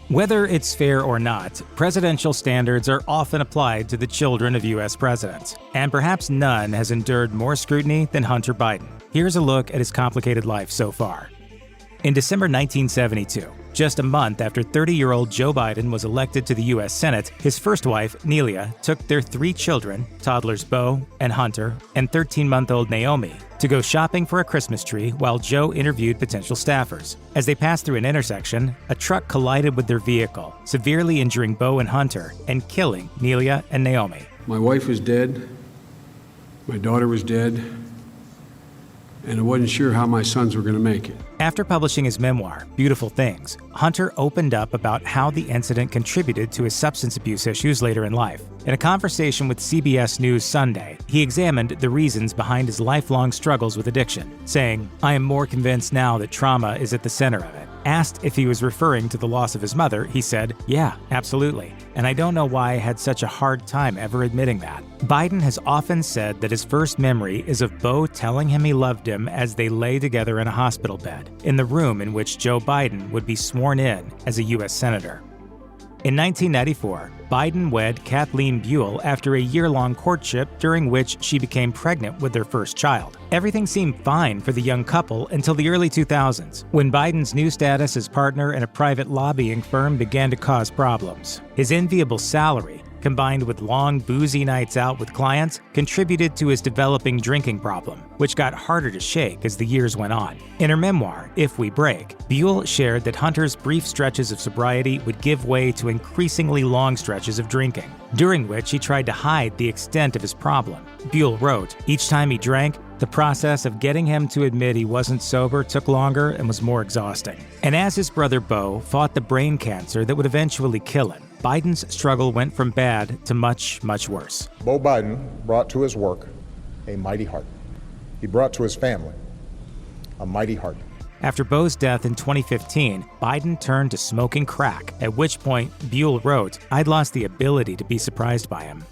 Whether it's fair or not, presidential standards are often applied to the children of U.S. presidents, and perhaps none has endured more scrutiny than Hunter Biden. Here's a look at his complicated life so far. In December 1972, just a month after 30-year-old Joe Biden was elected to the U.S. Senate, his first wife, Nelia, took their 3 children, toddlers Beau and Hunter, and 13-month-old Naomi, to go shopping for a Christmas tree while Joe interviewed potential staffers. As they passed through an intersection, a truck collided with their vehicle, severely injuring Beau and Hunter and killing Nelia and Naomi. My wife was dead, my daughter was dead, and I wasn't sure how my sons were going to make it. After publishing his memoir, Beautiful Things, Hunter opened up about how the incident contributed to his substance abuse issues later in life. In a conversation with CBS News Sunday, he examined the reasons behind his lifelong struggles with addiction, saying, "I am more convinced now that trauma is at the center of it." Asked if he was referring to the loss of his mother, he said, "Yeah, absolutely. And I don't know why I had such a hard time ever admitting that." Biden has often said that his first memory is of Beau telling him he loved him as they lay together in a hospital bed, in the room in which Joe Biden would be sworn in as a U.S. Senator. In 1994, Biden wed Kathleen Buell after a year-long courtship during which she became pregnant with their first child. Everything seemed fine for the young couple until the early 2000s, when Biden's new status as partner in a private lobbying firm began to cause problems. His enviable salary, combined with long, boozy nights out with clients, contributed to his developing drinking problem, which got harder to shake as the years went on. In her memoir, If We Break, Buell shared that Hunter's brief stretches of sobriety would give way to increasingly long stretches of drinking, during which he tried to hide the extent of his problem. Buell wrote, "Each time he drank, the process of getting him to admit he wasn't sober took longer and was more exhausting." And as his brother Beau fought the brain cancer that would eventually kill him, Biden's struggle went from bad to much, much worse. Beau Biden brought to his work a mighty heart. He brought to his family a mighty heart. After Beau's death in 2015, Biden turned to smoking crack, at which point Buell wrote, "I'd lost the ability to be surprised by him."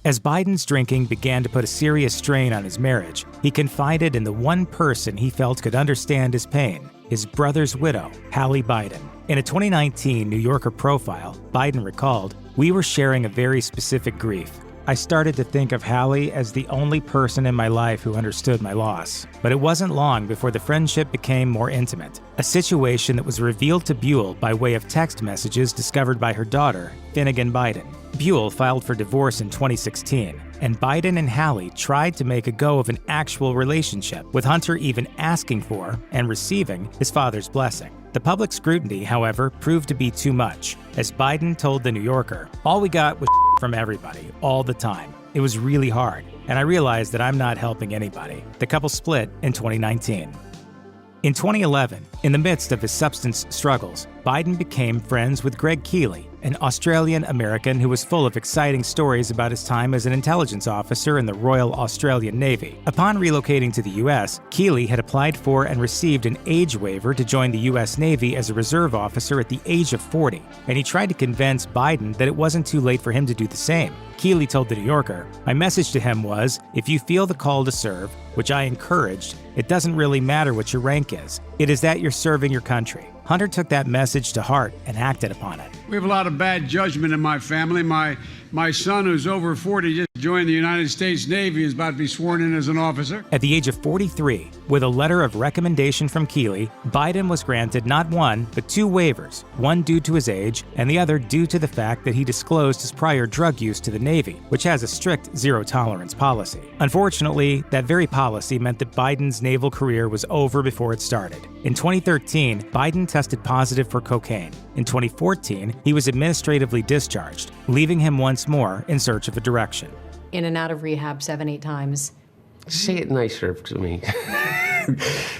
As Biden's drinking began to put a serious strain on his marriage, he confided in the one person he felt could understand his pain, his brother's widow, Hallie Biden. In a 2019 New Yorker profile, Biden recalled, "We were sharing a very specific grief. I started to think of Hallie as the only person in my life who understood my loss. But it wasn't long before the friendship became more intimate, a situation that was revealed to Buell by way of text messages discovered by her daughter, Finnegan Biden. Buell filed for divorce in 2016, and Biden and Hallie tried to make a go of an actual relationship, with Hunter even asking for and receiving his father's blessing. The public scrutiny, however, proved to be too much. As Biden told The New Yorker, "All we got was from everybody, all the time. It was really hard, and I realized that I'm not helping anybody." The couple split in 2019. In 2011, in the midst of his substance struggles, Biden became friends with Greg Keeley, an Australian-American who was full of exciting stories about his time as an intelligence officer in the Royal Australian Navy. Upon relocating to the U.S., Keeley had applied for and received an age waiver to join the U.S. Navy as a reserve officer at the age of 40, and he tried to convince Biden that it wasn't too late for him to do the same. Keeley told The New Yorker, "My message to him was, if you feel the call to serve, which I encouraged, it doesn't really matter what your rank is. It is that you're serving your country." Hunter took that message to heart and acted upon it. We have a lot of bad judgment in my family. My son, who's over 40, just joined the United States Navy, is about to be sworn in as an officer. At the age of 43, with a letter of recommendation from Keeley, Biden was granted not one, but 2 waivers, one due to his age and the other due to the fact that he disclosed his prior drug use to the Navy, which has a strict zero-tolerance policy. Unfortunately, that very policy meant that Biden's naval career was over before it started. In 2013, Biden tested positive for cocaine. In 2014, he was administratively discharged, leaving him once more in search of a direction. In and out of rehab 7-8 times. Say it nicer to me.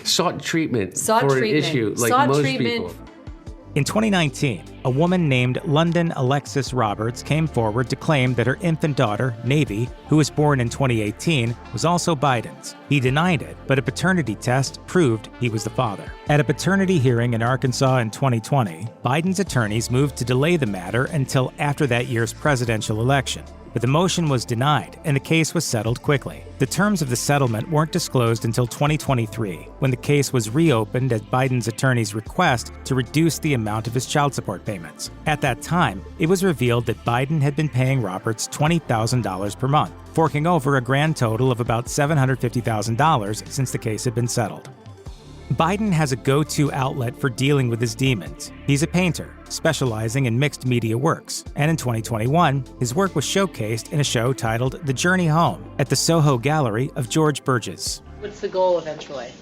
Sought treatment Sought for treatment. an issue like Sought most treatment. people. In 2019, a woman named London Alexis Roberts came forward to claim that her infant daughter, Navy, who was born in 2018, was also Biden's. He denied it, but a paternity test proved he was the father. At a paternity hearing in Arkansas in 2020, Biden's attorneys moved to delay the matter until after that year's presidential election. but the motion was denied and the case was settled quickly. The terms of the settlement weren't disclosed until 2023, when the case was reopened at Biden's attorney's request to reduce the amount of his child support payments. At that time, it was revealed that Biden had been paying Roberts $20,000 per month, forking over a grand total of about $750,000 since the case had been settled. Biden has a go-to outlet for dealing with his demons. He's a painter, specializing in mixed media works, and in 2021, his work was showcased in a show titled The Journey Home at the Soho Gallery of George Burgess. What's the goal eventually?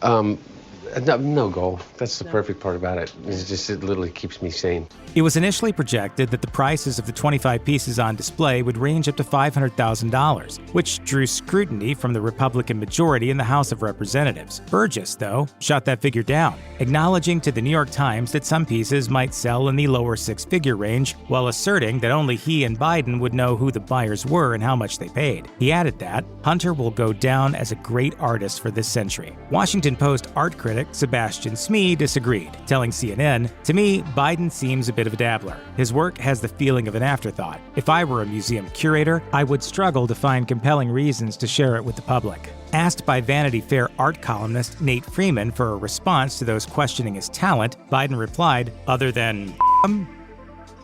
No goal. That's the perfect part about it. It literally keeps me sane. It was initially projected that the prices of the 25 pieces on display would range up to $500,000, which drew scrutiny from the Republican majority in the House of Representatives. Burgess, though, shot that figure down, acknowledging to the New York Times that some pieces might sell in the lower six-figure range, while asserting that only he and Biden would know who the buyers were and how much they paid. He added that Hunter will go down as a great artist for this century. Washington Post art critic Sebastian Smee disagreed, telling CNN, "To me, Biden seems a bit of a dabbler. His work has the feeling of an afterthought. If I were a museum curator, I would struggle to find compelling reasons to share it with the public." Asked by Vanity Fair art columnist Nate Freeman for a response to those questioning his talent, Biden replied, "Other than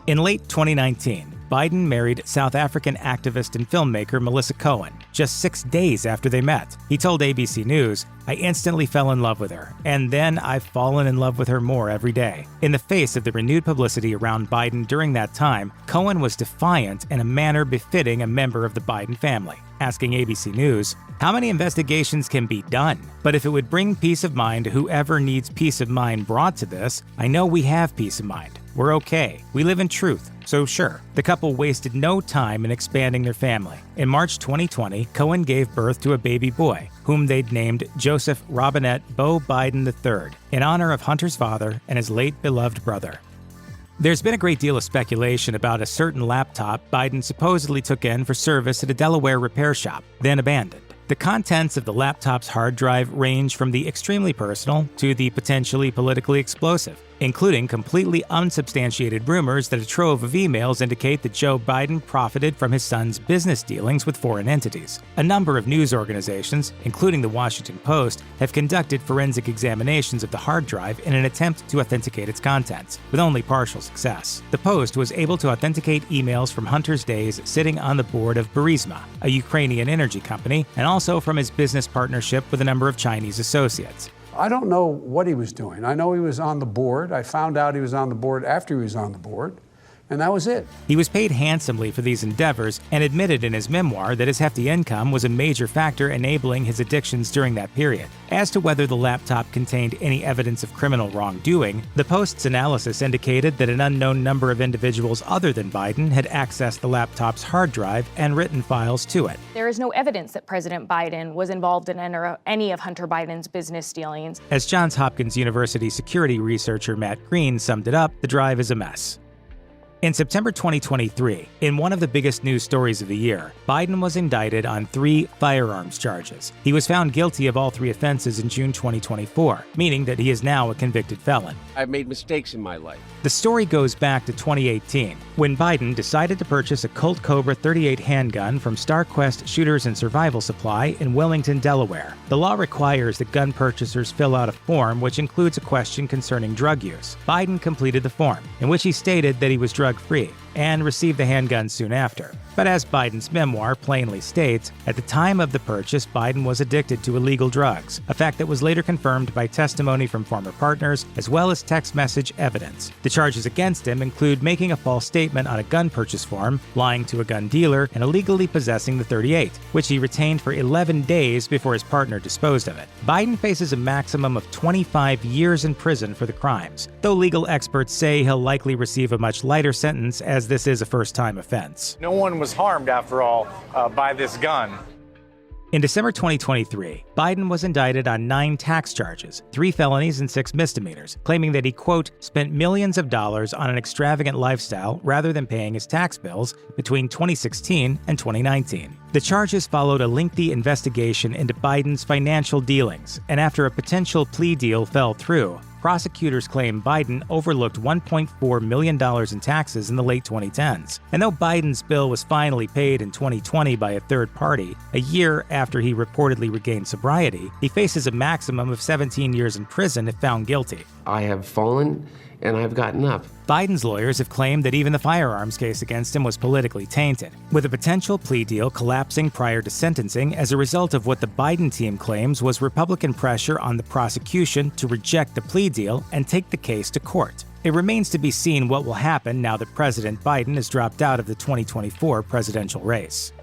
In late 2019, Biden married South African activist and filmmaker Melissa Cohen, just 6 days after they met. He told ABC News, "I instantly fell in love with her, and then I've fallen in love with her more every day." In the face of the renewed publicity around Biden during that time, Cohen was defiant in a manner befitting a member of the Biden family, asking ABC News, "How many investigations can be done? But if it would bring peace of mind to whoever needs peace of mind brought to this, I know we have peace of mind. We're okay. We live in truth. So sure." The couple wasted no time in expanding their family. In March 2020, Cohen gave birth to a baby boy, whom they'd named Joseph Robinette Beau Biden III, in honor of Hunter's father and his late beloved brother. There's been a great deal of speculation about a certain laptop Biden supposedly took in for service at a Delaware repair shop, then abandoned. The contents of the laptop's hard drive range from the extremely personal to the potentially politically explosive, including completely unsubstantiated rumors that a trove of emails indicate that Joe Biden profited from his son's business dealings with foreign entities. A number of news organizations, including the Washington Post, have conducted forensic examinations of the hard drive in an attempt to authenticate its contents, with only partial success. The Post was able to authenticate emails from Hunter's days sitting on the board of Burisma, a Ukrainian energy company, and also from his business partnership with a number of Chinese associates. I don't know what he was doing. I know he was on the board. I found out he was on the board after he was on the board, and that was it. He was paid handsomely for these endeavors and admitted in his memoir that his hefty income was a major factor enabling his addictions during that period. As to whether the laptop contained any evidence of criminal wrongdoing, the Post's analysis indicated that an unknown number of individuals other than Biden had accessed the laptop's hard drive and written files to it. There is no evidence that President Biden was involved in any of Hunter Biden's business dealings. As Johns Hopkins University security researcher Matt Green summed it up, the drive is a mess. In September 2023, in one of the biggest news stories of the year, Biden was indicted on 3 firearms charges. He was found guilty of all 3 offenses in June 2024, meaning that he is now a convicted felon. I've made mistakes in my life. The story goes back to 2018, when Biden decided to purchase a Colt Cobra 38 handgun from StarQuest Shooters and Survival Supply in Wilmington, Delaware. The law requires that gun purchasers fill out a form which includes a question concerning drug use. Biden completed the form, in which he stated that he was drug-free, and received the handgun soon after. But as Biden's memoir plainly states, at the time of the purchase, Biden was addicted to illegal drugs, a fact that was later confirmed by testimony from former partners, as well as text message evidence. The charges against him include making a false statement on a gun purchase form, lying to a gun dealer, and illegally possessing the 38, which he retained for 11 days before his partner disposed of it. Biden faces a maximum of 25 years in prison for the crimes, though legal experts say he'll likely receive a much lighter sentence as this is a first-time offense. No one was harmed, after all, by this gun. In December 2023, Biden was indicted on 9 tax charges, 3 felonies and 6 misdemeanors, claiming that he, quote, spent millions of dollars on an extravagant lifestyle rather than paying his tax bills between 2016 and 2019. The charges followed a lengthy investigation into Biden's financial dealings, and after a potential plea deal fell through, prosecutors claim Biden overlooked $1.4 million in taxes in the late 2010s. And though Biden's bill was finally paid in 2020 by a third party, a year after he reportedly regained sobriety, he faces a maximum of 17 years in prison if found guilty. I have fallen and I've gotten up. Biden's lawyers have claimed that even the firearms case against him was politically tainted, with a potential plea deal collapsing prior to sentencing as a result of what the Biden team claims was Republican pressure on the prosecution to reject the plea deal and take the case to court. It remains to be seen what will happen now that President Biden has dropped out of the 2024 presidential race.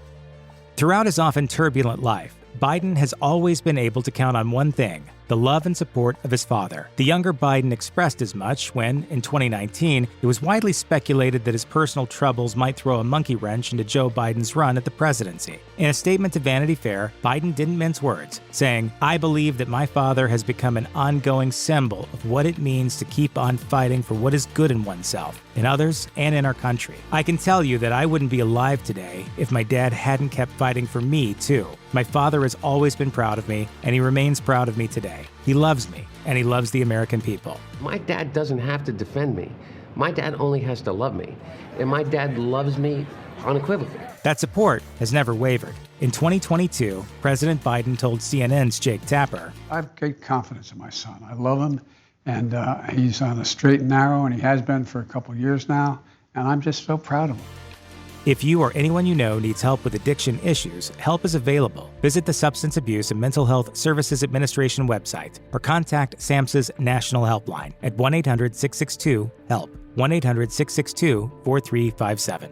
Throughout his often turbulent life, Biden has always been able to count on one thing: the love and support of his father. The younger Biden expressed as much when, in 2019, it was widely speculated that his personal troubles might throw a monkey wrench into Joe Biden's run at the presidency. In a statement to Vanity Fair, Biden didn't mince words, saying, "I believe that my father has become an ongoing symbol of what it means to keep on fighting for what is good in oneself, in others, and in our country. I can tell you that I wouldn't be alive today if my dad hadn't kept fighting for me, too. My father has always been proud of me, and he remains proud of me today. He loves me, and he loves the American people." My dad doesn't have to defend me. My dad only has to love me. And my dad loves me unequivocally. That support has never wavered. In 2022, President Biden told CNN's Jake Tapper, I have great confidence in my son. I love him, and he's on a straight and narrow, and he has been for a couple years now, and I'm just so proud of him. if you or anyone you know needs help with addiction issues, help is available. Visit the Substance Abuse and Mental Health Services Administration website or contact SAMHSA's National Helpline at 1-800-662-HELP, 1-800-662-4357.